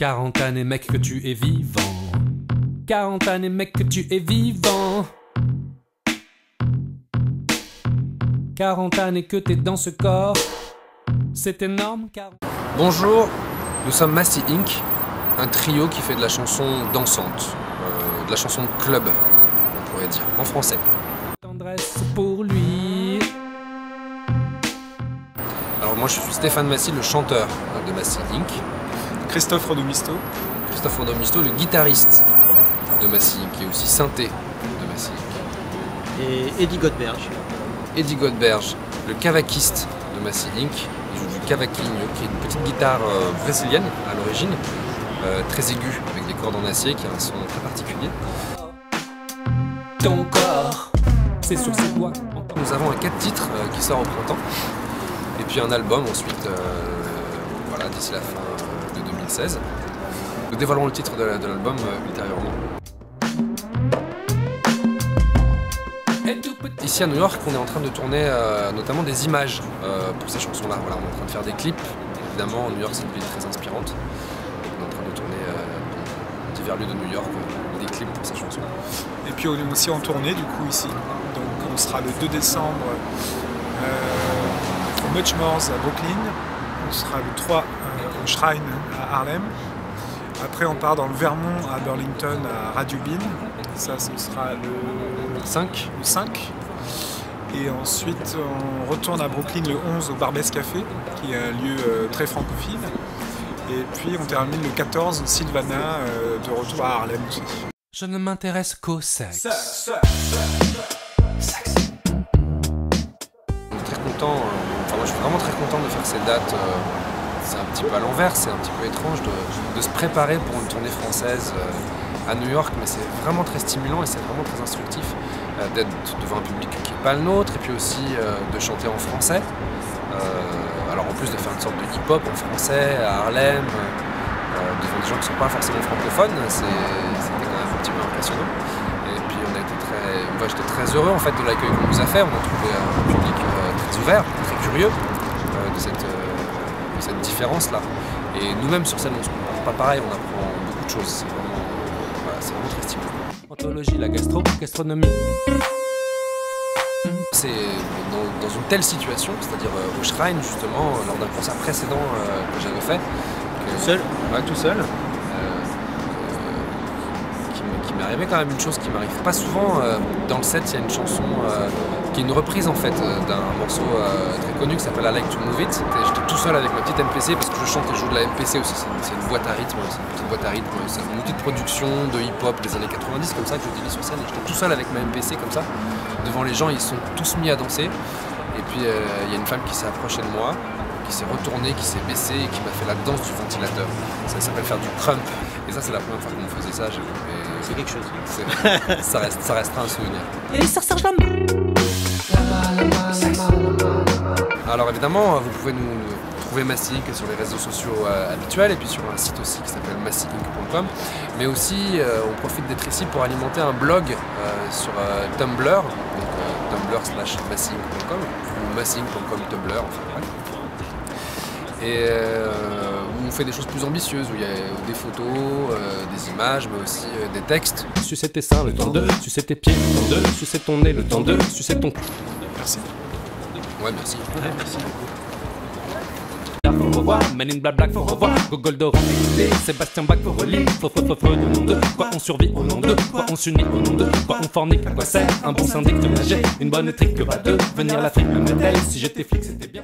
40 années mec que tu es vivant. 40 années mec que tu es vivant. 40 années que t'es dans ce corps. C'est énorme car... Bonjour, nous sommes Massy Inc, un trio qui fait de la chanson dansante, de la chanson de club, on pourrait dire, en français. Tendresse pour lui. Alors moi je suis Stéphane Massy, le chanteur de Massy Inc. Christophe Rodomisto. Christophe Rodomisto, le guitariste de Massy Inc. et aussi synthé de Massy Inc. Et Eddie Godberge. Eddie Godberge, le cavaquiste de Massy Inc. Il joue du cavaquinho, qui est une petite guitare brésilienne à l'origine, très aiguë, avec des cordes en acier, qui a un son très particulier. Ton corps, c'est sur ses doigts. Nous avons un 4 titres qui sort au printemps, et puis un album ensuite, voilà, d'ici la fin de 2016. Nous dévoilerons le titre de l'album ultérieurement. Ici à New York, on est en train de tourner notamment des images pour ces chansons-là. Voilà, on est en train de faire des clips. Évidemment, New York c'est une ville très inspirante. On est en train de tourner dans divers lieux de New York des clips pour ces chansons. Et puis on est aussi en tournée du coup ici. Donc on sera le 2 décembre au Much More à Brooklyn. On sera le 3 au Shrine à Harlem. Après on part dans le Vermont à Burlington à Radio Bean. Ça ce sera le 5. Et ensuite on retourne à Brooklyn le 11 au Barbès Café, qui est un lieu très francophile. Et puis on termine le 14 au Sylvana, de retour à Harlem aussi. Je ne m'intéresse qu'au sexe. On est très content, enfin moi je suis vraiment très content de faire ces dates. C'est un petit peu à l'envers, c'est un petit peu étrange de se préparer pour une tournée française à New York, mais c'est vraiment très stimulant et c'est vraiment très instructif d'être devant un public qui n'est pas le nôtre, et puis aussi de chanter en français. Alors en plus de faire une sorte de hip-hop en français à Harlem, devant des gens qui ne sont pas forcément francophones, c'était quand même un petit peu impressionnant. Et puis j'étais très heureux en fait de l'accueil qu'on nous a fait. On a trouvé un public très ouvert, très curieux de cette différence-là. Et nous-mêmes sur scène, on ne se comporte pas pareil, on apprend beaucoup de choses. C'est vraiment très stimulant. Anthologie, la gastronomie. C'est dans une telle situation, c'est-à-dire au Shrine justement, lors d'un concert précédent que j'avais fait. Tout seul ? Ouais, tout seul. Qui m'est arrivé quand même une chose qui m'arrive pas souvent. Dans le set, il y a une chanson qui est une reprise en fait d'un morceau très connu qui s'appelle I Like to Move It. J'étais tout seul avec ma petite MPC parce que je chante et je joue de la MPC aussi. C'est une boîte à rythme, c'est une petite boîte à rythme, c'est un outil de production de hip-hop des années 90 comme ça que j'utilise sur scène. Et j'étais tout seul avec ma MPC comme ça. Devant les gens, ils sont tous mis à danser. Et puis il y a une femme qui s'est approchée de moi, qui s'est retournée, qui s'est baissée et qui m'a fait la danse du ventilateur. Ça s'appelle faire du crump. Et ça, c'est la première fois qu'on me faisait ça. C'est quelque chose. Ça restera un souvenir. Et ça Serge Lama. Alors évidemment, vous pouvez nous trouver Massy Inc sur les réseaux sociaux habituels et puis sur un site aussi qui s'appelle massyinc.com. Mais aussi, on profite d'être ici pour alimenter un blog sur Tumblr, donc tumblr/massyinc.com ou massyinc.com Tumblr, enfin bref. Et où on fait des choses plus ambitieuses, où il y a des photos, des images, mais aussi des textes. Sucer tes seins, le temps de sucer tes pieds, le temps de sucer ton nez, le temps de sucer ton cul. Merci. Ouais, merci. Ouais, merci Faut beaucoup. revoir, Men in Black Black, faut revoir, Gogol Dora, Sébastien Bach, faut relire, faut au nom de quoi on survit, au nom de quoi on s'unit, au nom de quoi on fornique, à quoi sert un bon syndic de nager, une bonne trique que va devenir l'Afrique, même elle, si j'étais flic, c'était bien.